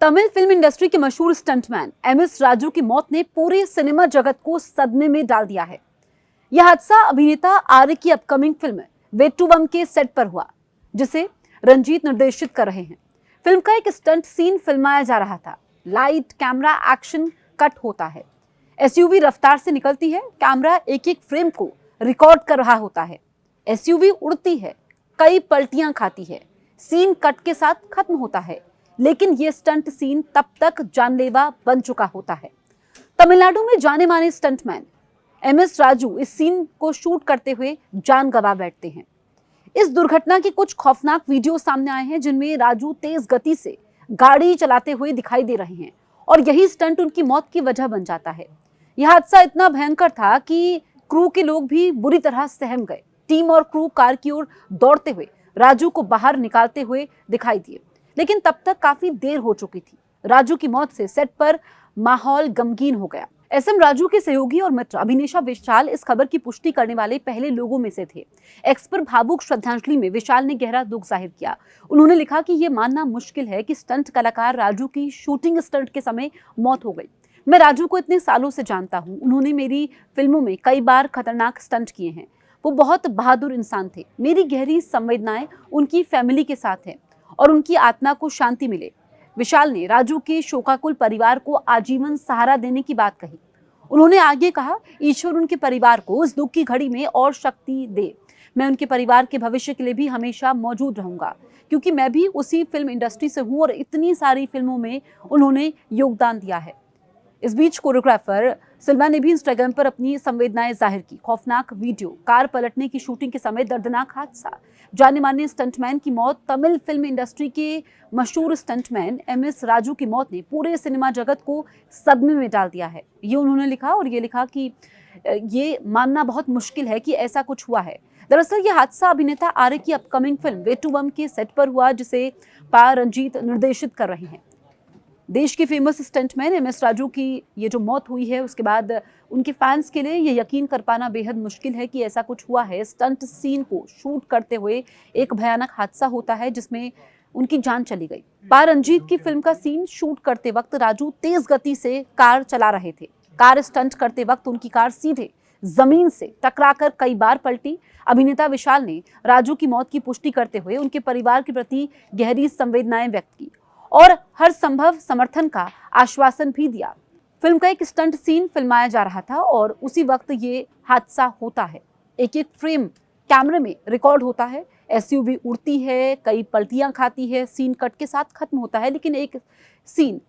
Tamil film industry के मशहूर stuntman MS Raju की मौत ने पूरे सिनेमा जगत को सदमे में डाल दिया है। यह हादसा अभिनेता आर्य की अपकमिंग फिल्म वेट्टुवम के सेट पर हुआ, जिसे रंजीत निर्देशित कर रहे हैं। फिल्म का एक स्टंट सीन फिल्माया जा रहा था। लाइट, कैमरा, एक्शन कट होता है। एसयूवी रफ्तार से निकलती है। कैमरा एक एक फ्रेम को रिकॉर्ड कर रहा होता है। एसयूवी उड़ती है, कई पलटियां खाती है। सीन कट के साथ खत्म होता है, लेकिन ये स्टंट सीन तब तक जानलेवा बन चुका होता है। तमिलनाडु में जाने माने स्टंटमैन एमएस राजू इस सीन को शूट करते हुए जान गंवा बैठते हैं। इस दुर्घटना के कुछ खौफनाक वीडियो सामने आए हैं, जिनमें राजू तेज गति से गाड़ी चलाते हुए दिखाई दे रहे हैं और यही स्टंट उनकी मौत की वजह बन जाता है। यह हादसा इतना भयंकर था कि क्रू के लोग भी बुरी तरह सहम गए। टीम और क्रू कार की ओर दौड़ते हुए राजू को बाहर निकालते हुए दिखाई दिए, लेकिन तब तक काफी देर हो चुकी थी। राजू की मौत से सेट पर माहौल गमगीन हो गया। एसएम राजू के सहयोगी और मित्र अभिनेता विशाल इस खबर की पुष्टि करने वाले पहले लोगों में से थे। एक्स पर भावुक श्रद्धांजलि में विशाल ने गहरा दुख जाहिर किया। उन्होंने लिखा कि यह मानना मुश्किल है कि स्टंट कलाकार राजू की शूटिंग स्टंट के समय मौत हो गई। मैं राजू को इतने सालों से जानता हूँ। उन्होंने मेरी फिल्मों में कई बार खतरनाक स्टंट किए हैं। वो बहुत बहादुर इंसान थे। मेरी गहरी संवेदनाएं उनकी फैमिली के साथ हैं और उनकी आत्मा को शांति मिले। विशाल ने राजू के शोकाकुल परिवार को आजीवन सहारा देने की बात कही। उन्होंने आगे कहा, ईश्वर उनके परिवार को इस दुख की घड़ी में और शक्ति दे। मैं उनके परिवार के भविष्य के लिए भी हमेशा मौजूद रहूंगा, क्योंकि मैं भी उसी फिल्म इंडस्ट्री से हूं और इतनी सारी फिल्मों में उन्होंने योगदान दिया है। इस बीच कोरियोग्राफर सिल्वा ने भी इंस्टाग्राम पर अपनी संवेदनाएं जाहिर की। खौफनाक वीडियो, कार पलटने की शूटिंग के समय दर्दनाक हादसा, जाने माने स्टंटमैन की मौत। तमिल फिल्म इंडस्ट्री के मशहूर स्टंटमैन एमएस राजू की मौत ने पूरे सिनेमा जगत को सदमे में डाल दिया है। ये उन्होंने लिखा और ये लिखा कि ये मानना बहुत मुश्किल है कि ऐसा कुछ हुआ है। दरअसल ये हादसा अभिनेता आर्य की अपकमिंग फिल्म वेट्टुवम के सेट पर हुआ, जिसे पा रंजीत निर्देशित कर रहे हैं। देश के फेमस स्टंटमैन एमएस राजू की ये जो मौत हुई है, उसके बाद उनके फैंस के लिए ये यकीन कर पाना बेहद मुश्किल है कि ऐसा कुछ हुआ है। स्टंट सीन को शूट करते हुए एक भयानक हादसा होता है, जिसमें उनकी जान चली गई। पा रंजीत की फिल्म का सीन शूट करते वक्त राजू तेज गति से कार चला रहे थे। कार स्टंट करते वक्त उनकी कार सीधे जमीन से टकराकर कई बार पलटी। अभिनेता विशाल ने राजू की मौत की पुष्टि करते हुए उनके परिवार के प्रति गहरी संवेदनाएं व्यक्त की और हर संभव समर्थन का आश्वासन भी दिया। फिल्म का एक स्टंट सीन फिल्माया जा रहा था और उसी वक्त ये हादसा होता है। एक एक फ्रेम कैमरे में रिकॉर्ड होता है। एसयूवी उड़ती है, कई पलटियां खाती है। सीन कट के साथ खत्म होता है, लेकिन एक सीन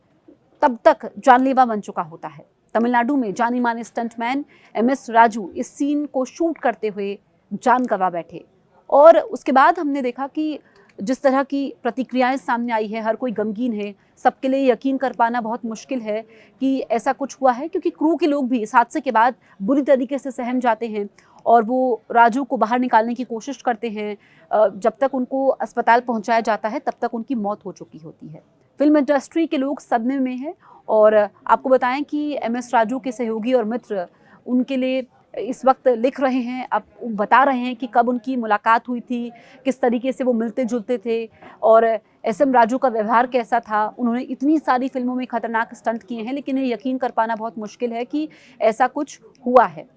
तब तक जानलेवा बन चुका होता है। तमिलनाडु में जानी माने स्टंटमैन एमएस राजू इस सीन को शूट करते हुए जान गंवा बैठे और उसके बाद हमने देखा कि जिस तरह की प्रतिक्रियाएं सामने आई है, हर कोई गमगीन है। सबके लिए यकीन कर पाना बहुत मुश्किल है कि ऐसा कुछ हुआ है, क्योंकि क्रू के लोग भी इस हादसे के बाद बुरी तरीके से सहम जाते हैं और वो राजू को बाहर निकालने की कोशिश करते हैं। जब तक उनको अस्पताल पहुंचाया जाता है, तब तक उनकी मौत हो चुकी होती है। फिल्म इंडस्ट्री के लोग सदमे में हैं और आपको बताएं कि एमएस राजू के सहयोगी और मित्र उनके लिए इस वक्त लिख रहे हैं। अब बता रहे हैं कि कब उनकी मुलाकात हुई थी, किस तरीके से वो मिलते जुलते थे और एसएम राजू का व्यवहार कैसा था। उन्होंने इतनी सारी फिल्मों में खतरनाक स्टंट किए हैं, लेकिन ये यकीन कर पाना बहुत मुश्किल है कि ऐसा कुछ हुआ है।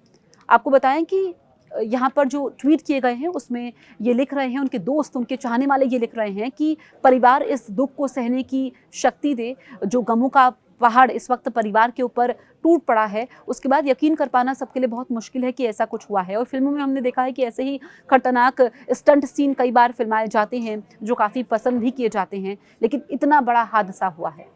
आपको बताएं कि यहाँ पर जो ट्वीट किए गए हैं, उसमें ये लिख रहे हैं, उनके दोस्त, उनके चाहने वाले ये लिख रहे हैं कि परिवार इस दुख को सहने की शक्ति दे। जो गमों का पहाड़ इस वक्त परिवार के ऊपर टूट पड़ा है, उसके बाद यकीन कर पाना सबके लिए बहुत मुश्किल है कि ऐसा कुछ हुआ है। और फिल्मों में हमने देखा है कि ऐसे ही खतरनाक स्टंट सीन कई बार फिल्माए जाते हैं, जो काफ़ी पसंद भी किए जाते हैं, लेकिन इतना बड़ा हादसा हुआ है।